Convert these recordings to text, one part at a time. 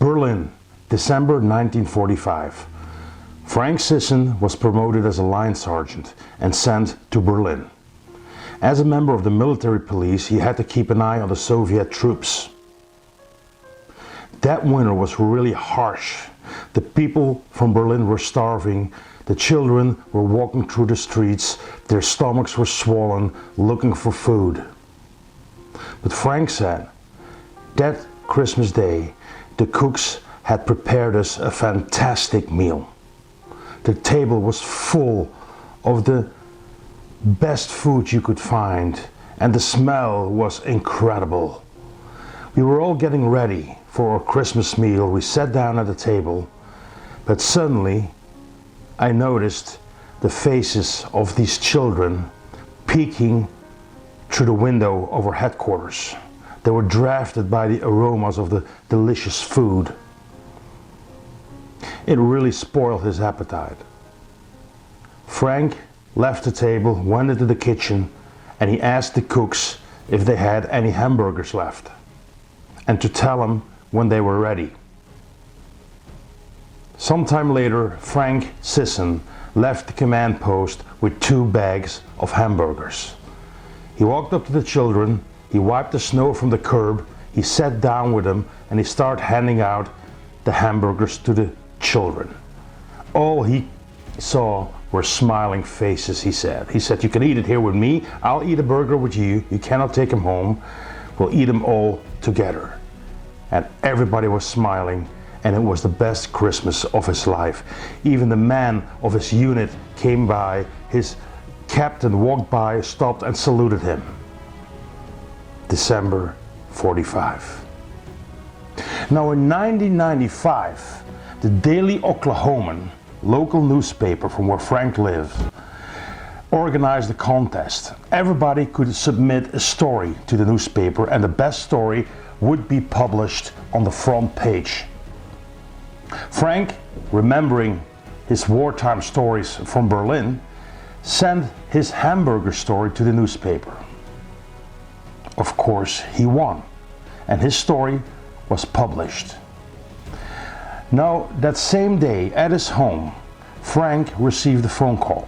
Berlin, December 1945. Frank Sisson was promoted as a line sergeant and sent to Berlin. As a member of the military police, he had to keep an eye on the Soviet troops. That winter was really harsh. The people from Berlin were starving. The children were walking through the streets. Their stomachs were swollen, looking for food. But Frank said, that Christmas Day, the cooks had prepared us a fantastic meal. The table was full of the best food you could find, and the smell was incredible. We were all getting ready for our Christmas meal. We sat down at the table, but suddenly I noticed the faces of these children peeking through the window of our headquarters. They were drafted by the aromas of the delicious food. It really spoiled his appetite. Frank left the table, went into the kitchen, and he asked the cooks if they had any hamburgers left, and to tell them when they were ready. Sometime later, Frank Sisson left the command post with 2 bags of hamburgers. He walked up to the children, he wiped the snow from the curb, he sat down with them, and he started handing out the hamburgers to the children. All he saw were smiling faces, he said. He said, you can eat it here with me, I'll eat a burger with you, you cannot take them home, we'll eat them all together. And everybody was smiling, and it was the best Christmas of his life. Even the man of his unit came by, his captain walked by, stopped and saluted him. December 45. Now in 1995, the Daily Oklahoman, local newspaper from where Frank lived, organized a contest. Everybody could submit a story to the newspaper, and the best story would be published on the front page. Frank, remembering his wartime stories from Berlin, sent his hamburger story to the newspaper. Of course, he won, and his story was published. Now, that same day at his home, Frank received a phone call.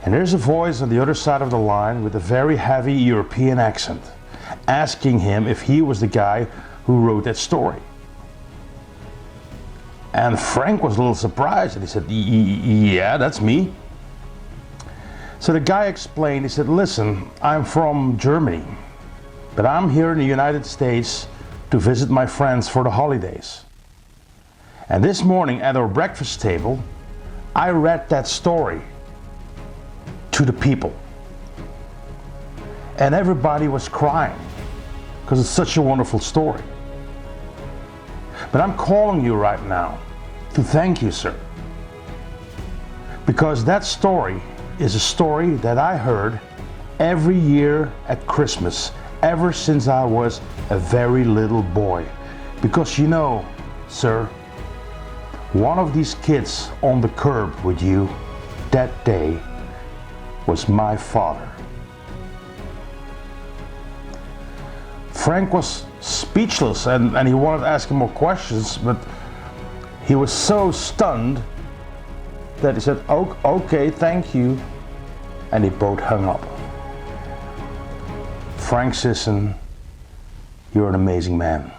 And there's a voice on the other side of the line with a very heavy European accent, asking him if he was the guy who wrote that story. And Frank was a little surprised, and he said, yeah, that's me. So the guy explained, he said, listen, I'm from Germany, but I'm here in the United States to visit my friends for the holidays. And this morning at our breakfast table, I read that story to the people. And everybody was crying because it's such a wonderful story. But I'm calling you right now to thank you, sir. Because that story is a story that I heard every year at Christmas, ever since I was a very little boy. Because you know, sir, one of these kids on the curb with you that day was my father. Frank was speechless, and he wanted to ask him more questions, but he was so stunned that he said, okay, thank you, and he both hung up. Frank Sisson, you're an amazing man.